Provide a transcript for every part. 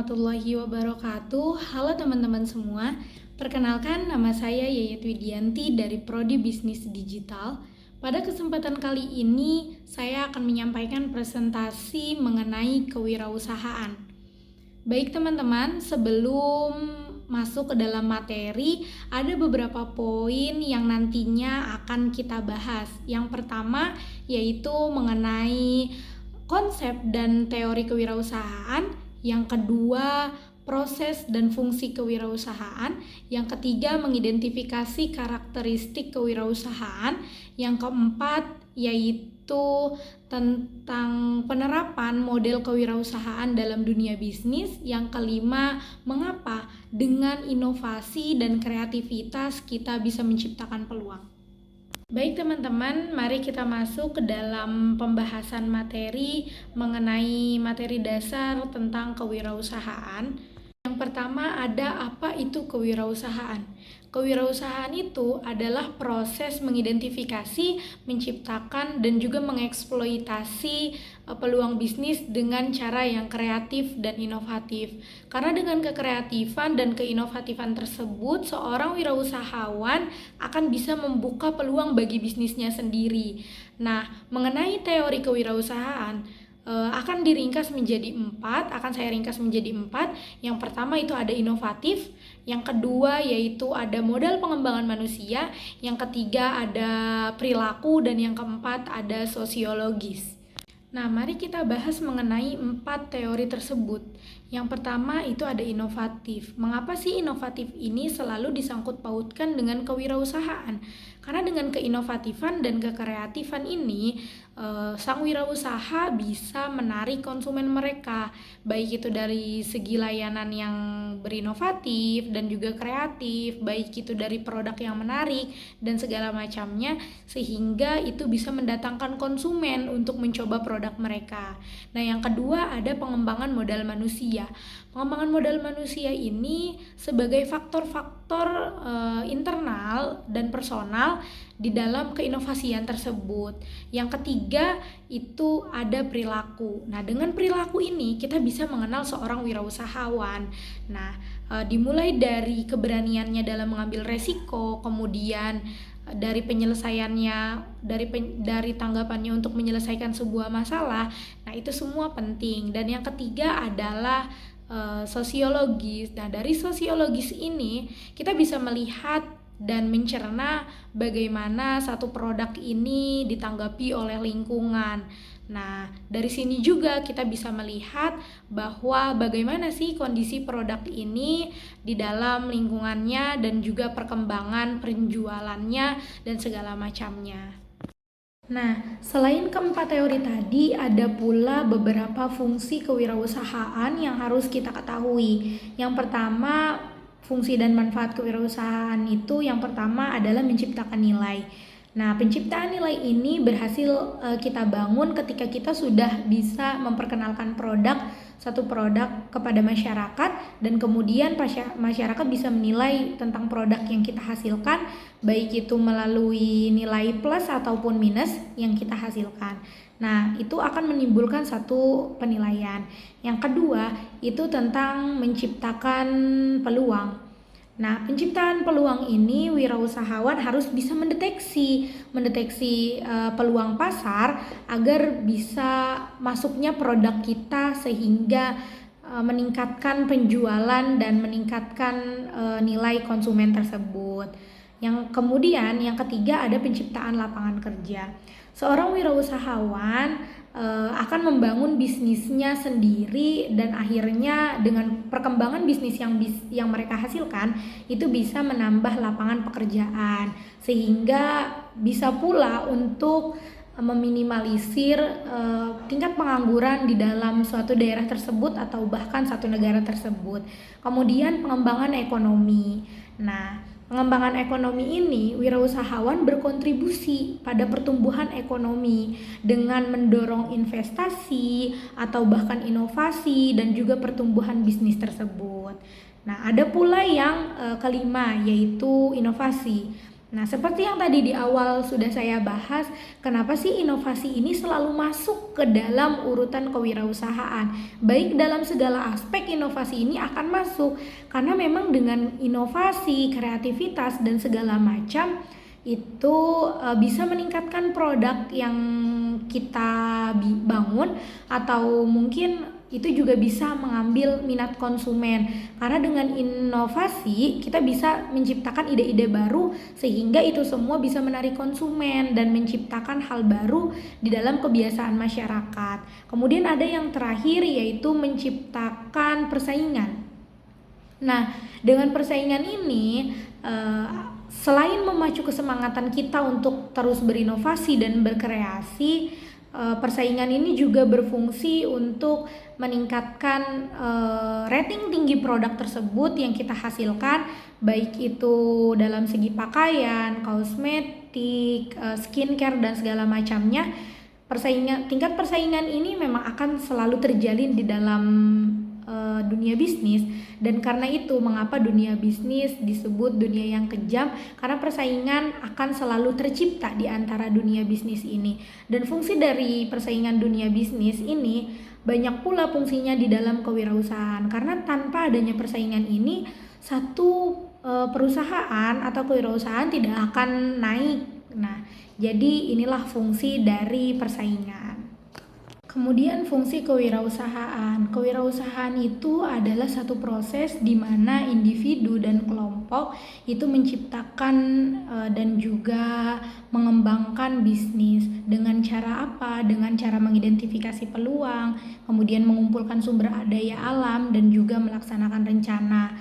warahmatullahi wabarakatuh. Halo teman-teman semua. Perkenalkan, nama saya Yayat Widianti dari Prodi Bisnis Digital. Pada kesempatan kali ini, saya akan menyampaikan presentasi mengenai kewirausahaan. Baik teman-teman, sebelum masuk ke dalam materi, ada beberapa poin yang nantinya akan kita bahas. Yang pertama yaitu mengenai konsep dan teori kewirausahaan. Yang kedua, proses dan fungsi kewirausahaan. Yang ketiga, mengidentifikasi karakteristik kewirausahaan. Yang keempat, yaitu tentang penerapan model kewirausahaan dalam dunia bisnis. Yang kelima, mengapa dengan inovasi dan kreativitas kita bisa menciptakan peluang. Baik teman-teman, mari kita masuk ke dalam pembahasan materi mengenai materi dasar tentang kewirausahaan. Yang pertama ada apa itu kewirausahaan. Kewirausahaan itu adalah proses mengidentifikasi, menciptakan, dan juga mengeksploitasi peluang bisnis dengan cara yang kreatif dan inovatif. Karena dengan kekreatifan dan keinovatifan tersebut, seorang wirausahawan akan bisa membuka peluang bagi bisnisnya sendiri. Nah, mengenai teori kewirausahaan, akan saya ringkas menjadi 4. Yang pertama itu ada inovatif, yang kedua yaitu ada modal pengembangan manusia, yang ketiga ada perilaku, dan yang keempat ada sosiologis. Nah, mari kita bahas mengenai 4 teori tersebut. Yang pertama itu ada inovatif. Mengapa sih inovatif ini selalu disangkut pautkan dengan kewirausahaan? Karena dengan keinovatifan dan kekreatifan ini, sang wirausaha bisa menarik konsumen mereka, baik itu dari segi layanan yang berinovatif dan juga kreatif, baik itu dari produk yang menarik dan segala macamnya, sehingga itu bisa mendatangkan konsumen untuk mencoba produk mereka. Nah, yang kedua ada pengembangan modal manusia. Pengembangan modal manusia ini sebagai faktor-faktor internal dan personal di dalam keinovasian tersebut. Yang ketiga itu ada perilaku. Nah, dengan perilaku ini kita bisa mengenal seorang wirausahawan. Nah, dimulai dari keberaniannya dalam mengambil resiko, kemudian dari penyelesaiannya, dari tanggapannya untuk menyelesaikan sebuah masalah. Nah, itu semua penting. Dan yang ketiga adalah sosiologis. Nah, dari sosiologis ini kita bisa melihat dan mencerna bagaimana satu produk ini ditanggapi oleh lingkungan. Nah, dari sini juga kita bisa melihat bahwa bagaimana sih kondisi produk ini di dalam lingkungannya dan juga perkembangan penjualannya dan segala macamnya. Nah, selain keempat teori tadi, ada pula beberapa fungsi kewirausahaan yang harus kita ketahui. Yang pertama, fungsi dan manfaat kewirausahaan itu yang pertama adalah menciptakan nilai. Nah, penciptaan nilai ini berhasil kita bangun ketika kita sudah bisa memperkenalkan satu produk kepada masyarakat, dan kemudian masyarakat bisa menilai tentang produk yang kita hasilkan, baik itu melalui nilai plus ataupun minus yang kita hasilkan. Nah, itu akan menimbulkan satu penilaian. Yang kedua, itu tentang menciptakan peluang. Nah, penciptaan peluang ini wirausahawan harus bisa mendeteksi peluang pasar agar bisa masuknya produk kita sehingga meningkatkan penjualan dan meningkatkan nilai konsumen tersebut. Yang kemudian yang ketiga ada penciptaan lapangan kerja. Seorang wirausahawan akan membangun bisnisnya sendiri, dan akhirnya dengan perkembangan bisnis yang mereka hasilkan itu bisa menambah lapangan pekerjaan, sehingga bisa pula untuk meminimalisir tingkat pengangguran di dalam suatu daerah tersebut atau bahkan satu negara tersebut. Kemudian pengembangan ekonomi. Nah, pengembangan ekonomi ini, wirausahawan berkontribusi pada pertumbuhan ekonomi dengan mendorong investasi atau bahkan inovasi dan juga pertumbuhan bisnis tersebut. Nah, ada pula yang kelima yaitu inovasi. Nah, seperti yang tadi di awal sudah saya bahas, kenapa sih inovasi ini selalu masuk ke dalam urutan kewirausahaan? Baik dalam segala aspek inovasi ini akan masuk, karena memang dengan inovasi, kreativitas, dan segala macam itu bisa meningkatkan produk yang kita bangun, atau mungkin itu juga bisa mengambil minat konsumen, karena dengan inovasi kita bisa menciptakan ide-ide baru sehingga itu semua bisa menarik konsumen dan menciptakan hal baru di dalam kebiasaan masyarakat. Kemudian ada yang terakhir, yaitu menciptakan persaingan. Nah, dengan persaingan ini selain memacu kesemangatan kita untuk terus berinovasi dan berkreasi, persaingan ini juga berfungsi untuk meningkatkan rating tinggi produk tersebut yang kita hasilkan, baik itu dalam segi pakaian, kosmetik, skincare, dan segala macamnya. Tingkat persaingan ini memang akan selalu terjalin di dalam dunia bisnis, dan karena itu mengapa dunia bisnis disebut dunia yang kejam, karena persaingan akan selalu tercipta di antara dunia bisnis ini. Dan fungsi dari persaingan dunia bisnis ini banyak pula fungsinya di dalam kewirausahaan, karena tanpa adanya persaingan ini satu perusahaan atau kewirausahaan tidak akan naik. Nah, jadi inilah fungsi dari persaingan. Kemudian fungsi kewirausahaan. Kewirausahaan itu adalah satu proses di mana individu dan kelompok itu menciptakan dan juga mengembangkan bisnis. Dengan cara apa? Dengan cara mengidentifikasi peluang, kemudian mengumpulkan sumber daya alam, dan juga melaksanakan rencana.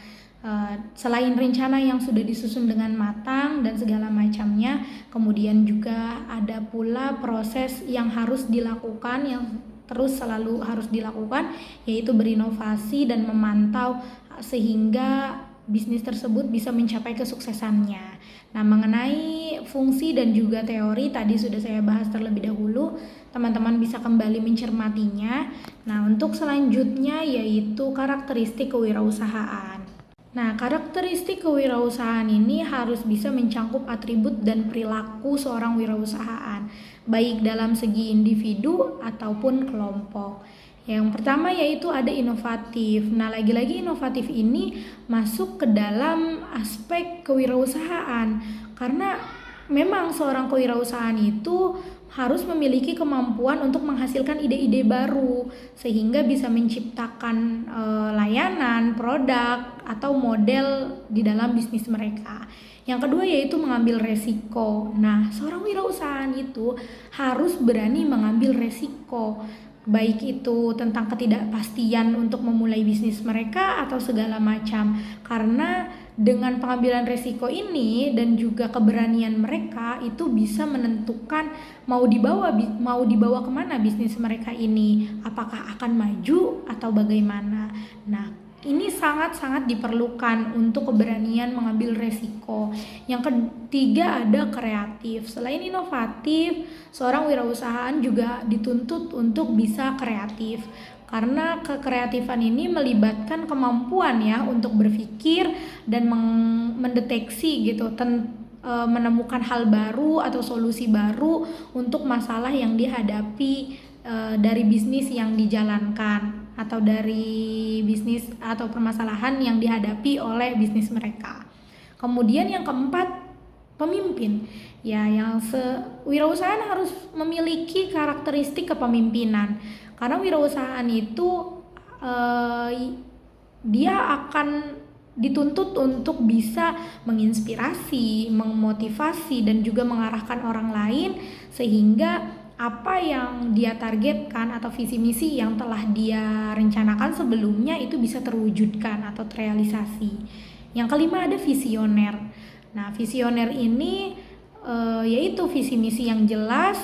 Selain rencana yang sudah disusun dengan matang dan segala macamnya, kemudian juga ada pula proses yang harus dilakukan, yang terus selalu harus dilakukan, yaitu berinovasi dan memantau sehingga bisnis tersebut bisa mencapai kesuksesannya. Nah, mengenai fungsi dan juga teori tadi sudah saya bahas terlebih dahulu, teman-teman bisa kembali mencermatinya. Nah, untuk selanjutnya yaitu karakteristik kewirausahaan. Nah, karakteristik kewirausahaan ini harus bisa mencangkup atribut dan perilaku seorang wirausahaan, baik dalam segi individu ataupun kelompok. Yang pertama yaitu ada inovatif. Nah, lagi-lagi inovatif ini masuk ke dalam aspek kewirausahaan, karena memang seorang kewirausahaan itu harus memiliki kemampuan untuk menghasilkan ide-ide baru sehingga bisa menciptakan layanan, produk, atau model di dalam bisnis mereka. Yang kedua yaitu mengambil resiko. Nah, seorang wirausahaan itu harus berani mengambil resiko, baik itu tentang ketidakpastian untuk memulai bisnis mereka atau segala macam, karena dengan pengambilan resiko ini dan juga keberanian mereka itu bisa menentukan mau dibawa kemana bisnis mereka ini, apakah akan maju atau bagaimana. Nah, ini sangat-sangat diperlukan untuk keberanian mengambil resiko. Yang ketiga ada kreatif. Selain inovatif, seorang wirausahaan juga dituntut untuk bisa kreatif, karena kekreatifan ini melibatkan kemampuan ya untuk berpikir dan mendeteksi gitu, menemukan hal baru atau solusi baru untuk masalah yang dihadapi dari bisnis yang dijalankan, atau dari bisnis atau permasalahan yang dihadapi oleh bisnis mereka. Kemudian yang keempat, pemimpin. Ya, wirausahaan harus memiliki karakteristik kepemimpinan, karena wirausahaan itu dia akan dituntut untuk bisa menginspirasi, memotivasi, dan juga mengarahkan orang lain sehingga apa yang dia targetkan atau visi misi yang telah dia rencanakan sebelumnya itu bisa terwujudkan atau terrealisasi. Yang kelima ada visioner. Nah, visioner ini yaitu visi misi yang jelas.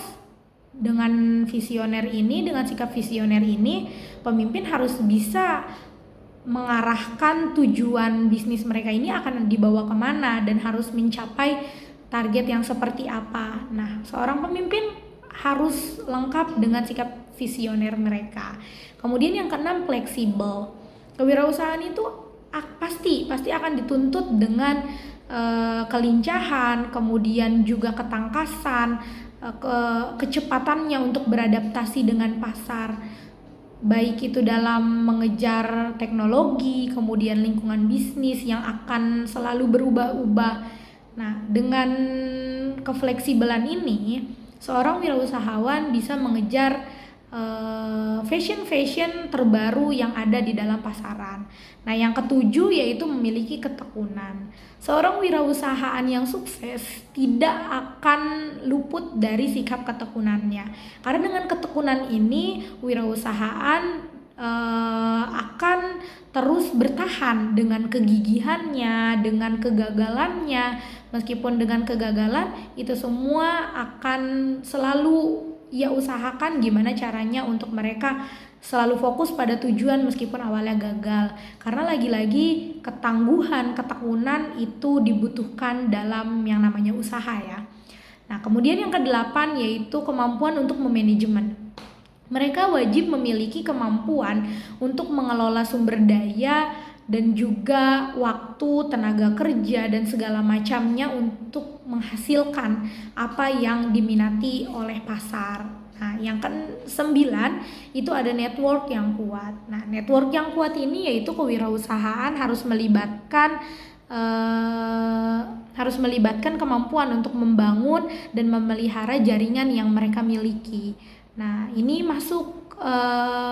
Dengan visioner ini, dengan sikap visioner ini, pemimpin harus bisa mengarahkan tujuan bisnis mereka ini akan dibawa kemana dan harus mencapai target yang seperti apa. Nah, seorang pemimpin harus lengkap dengan sikap visioner mereka. Kemudian yang keenam, fleksibel. Kewirausahaan itu pasti akan dituntut dengan kelincahan, kemudian juga ketangkasan, kecepatannya untuk beradaptasi dengan pasar, baik itu dalam mengejar teknologi, kemudian lingkungan bisnis yang akan selalu berubah-ubah. Nah, dengan kefleksibelan ini, seorang wirausahawan bisa mengejar fashion terbaru yang ada di dalam pasaran. Nah, yang ketujuh yaitu memiliki ketekunan. Seorang wirausahaan yang sukses tidak akan luput dari sikap ketekunannya. Karena dengan ketekunan ini, wirausahaan akan terus bertahan dengan kegigihannya, dengan kegagalannya. Meskipun dengan kegagalan, itu semua akan selalu ia usahakan gimana caranya untuk mereka selalu fokus pada tujuan meskipun awalnya gagal. Karena lagi-lagi ketangguhan, ketekunan itu dibutuhkan dalam yang namanya usaha ya. Nah, kemudian yang kedelapan yaitu kemampuan untuk memanajemen. Mereka wajib memiliki kemampuan untuk mengelola sumber daya dan juga waktu, tenaga kerja, dan segala macamnya untuk menghasilkan apa yang diminati oleh pasar. Nah, yang ke-9 itu ada network yang kuat. Nah, network yang kuat ini yaitu kewirausahaan harus melibatkan kemampuan untuk membangun dan memelihara jaringan yang mereka miliki. Nah, ini masuk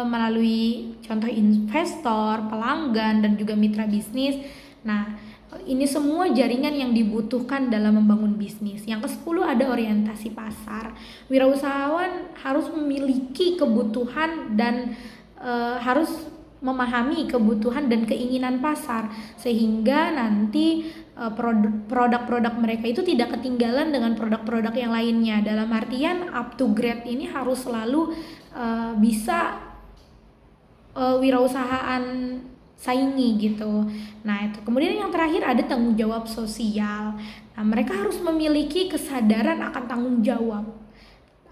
melalui contoh investor, pelanggan, dan juga mitra bisnis. Nah, ini semua jaringan yang dibutuhkan dalam membangun bisnis. Yang ke-10 ada orientasi pasar. Wirausahawan harus memiliki kebutuhan dan harus memahami kebutuhan dan keinginan pasar sehingga nanti produk-produk mereka itu tidak ketinggalan dengan produk-produk yang lainnya. Dalam artian up to grade ini harus selalu bisa wirausahaan saingi gitu. Nah, itu. Kemudian yang terakhir ada tanggung jawab sosial. Nah, mereka harus memiliki kesadaran akan tanggung jawab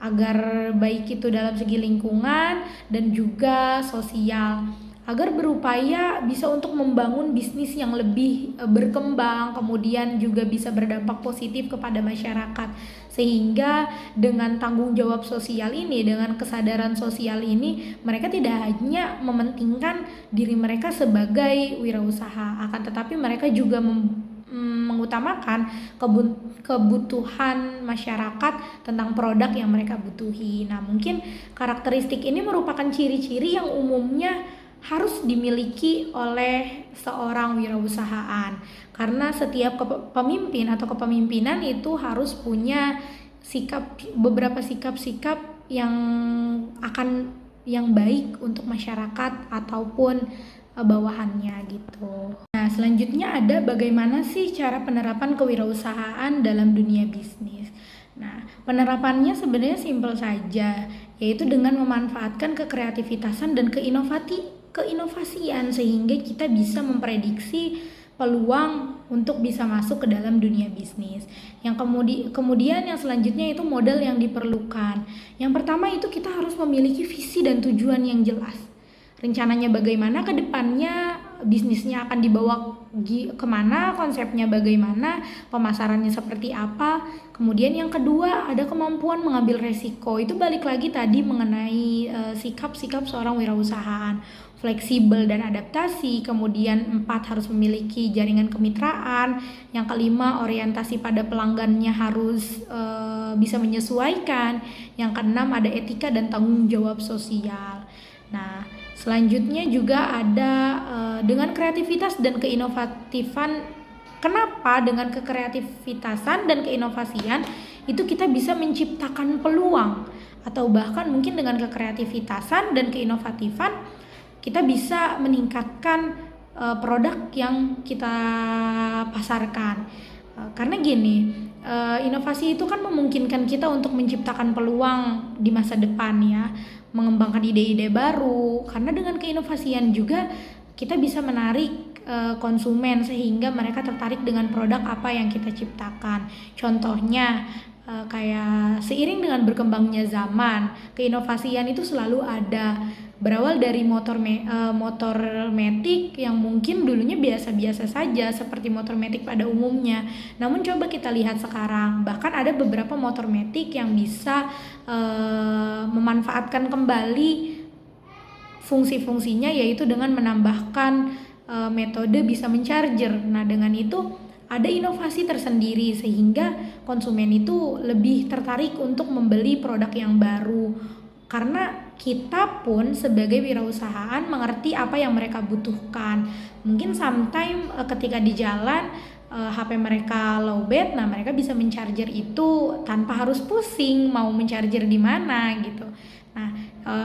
agar baik itu dalam segi lingkungan dan juga sosial, agar berupaya bisa untuk membangun bisnis yang lebih berkembang, kemudian juga bisa berdampak positif kepada masyarakat. Sehingga dengan tanggung jawab sosial ini, dengan kesadaran sosial ini, mereka tidak hanya mementingkan diri mereka sebagai wirausaha, akan tetapi mereka juga mengutamakan kebutuhan masyarakat tentang produk yang mereka butuhi. Nah, mungkin karakteristik ini merupakan ciri-ciri yang umumnya harus dimiliki oleh seorang wirausahaan, karena setiap pemimpin atau kepemimpinan itu harus punya beberapa sikap-sikap yang baik untuk masyarakat ataupun bawahannya gitu. Nah, selanjutnya ada bagaimana sih cara penerapan kewirausahaan dalam dunia bisnis. Nah, penerapannya sebenarnya simpel saja, yaitu dengan memanfaatkan kekreativitasan dan keinovasian sehingga kita bisa memprediksi peluang untuk bisa masuk ke dalam dunia bisnis. Yang kemudian yang selanjutnya itu modal yang diperlukan. Yang pertama itu kita harus memiliki visi dan tujuan yang jelas. Rencananya bagaimana ke depannya, bisnisnya akan dibawa kemana, konsepnya bagaimana, pemasarannya seperti apa. Kemudian yang kedua ada kemampuan mengambil resiko. Itu balik lagi tadi mengenai sikap-sikap seorang wirausahaan, fleksibel dan adaptasi. Kemudian 4 harus memiliki jaringan kemitraan. Yang kelima orientasi pada pelanggannya harus bisa menyesuaikan. Yang keenam ada etika dan tanggung jawab sosial. Nah, selanjutnya juga ada dengan kreativitas dan keinovativan. Kenapa dengan kekreativitasan dan keinovasian itu kita bisa menciptakan peluang, atau bahkan mungkin dengan kekreativitasan dan keinovatifan kita bisa meningkatkan produk yang kita pasarkan. Karena gini, inovasi itu kan memungkinkan kita untuk menciptakan peluang di masa depan ya, mengembangkan ide-ide baru. Karena dengan keinovasian juga kita bisa menarik konsumen sehingga mereka tertarik dengan produk apa yang kita ciptakan. Contohnya Kayak seiring dengan berkembangnya zaman, keinovasian itu selalu ada. Berawal dari motor matic yang mungkin dulunya biasa-biasa saja seperti motor matic pada umumnya. Namun coba kita lihat sekarang, bahkan ada beberapa motor matic yang bisa memanfaatkan kembali fungsi-fungsinya, yaitu dengan menambahkan metode bisa mencharger. Nah, dengan itu ada inovasi tersendiri sehingga konsumen itu lebih tertarik untuk membeli produk yang baru, karena kita pun sebagai wirausahaan mengerti apa yang mereka butuhkan. Mungkin sometimes ketika di jalan HP mereka lowbat, nah mereka bisa mencharger itu tanpa harus pusing mau mencharger di mana gitu. Nah,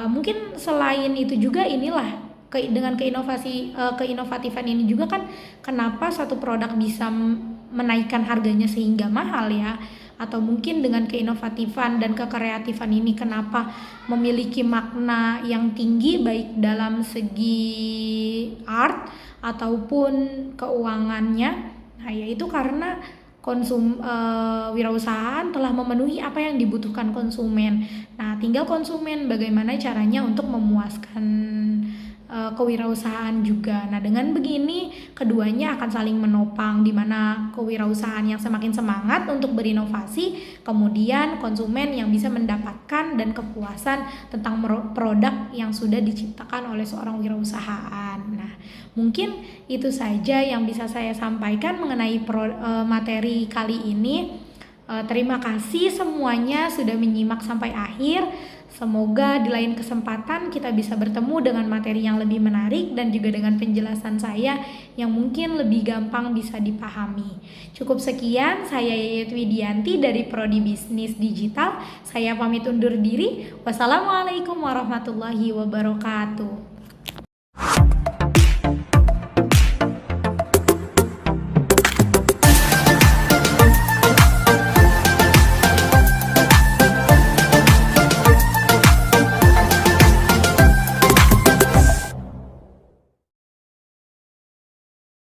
mungkin selain itu juga inilah dengan keinovatifan ini juga kan kenapa satu produk bisa menaikkan harganya sehingga mahal ya, atau mungkin dengan keinovatifan dan kekreatifan ini kenapa memiliki makna yang tinggi baik dalam segi art ataupun keuangannya. Nah, yaitu karena wirausahaan telah memenuhi apa yang dibutuhkan konsumen. Nah, tinggal konsumen bagaimana caranya untuk memuaskan kewirausahaan juga. Nah, dengan begini keduanya akan saling menopang, di mana kewirausahaan yang semakin semangat untuk berinovasi, kemudian konsumen yang bisa mendapatkan dan kepuasan tentang produk yang sudah diciptakan oleh seorang wirausahaan. Nah, mungkin itu saja yang bisa saya sampaikan mengenai materi kali ini. Terima kasih semuanya sudah menyimak sampai akhir. Semoga di lain kesempatan kita bisa bertemu dengan materi yang lebih menarik dan juga dengan penjelasan saya yang mungkin lebih gampang bisa dipahami. Cukup sekian, saya Yayat Widianti dari Prodi Bisnis Digital. Saya pamit undur diri. Wassalamualaikum warahmatullahi wabarakatuh.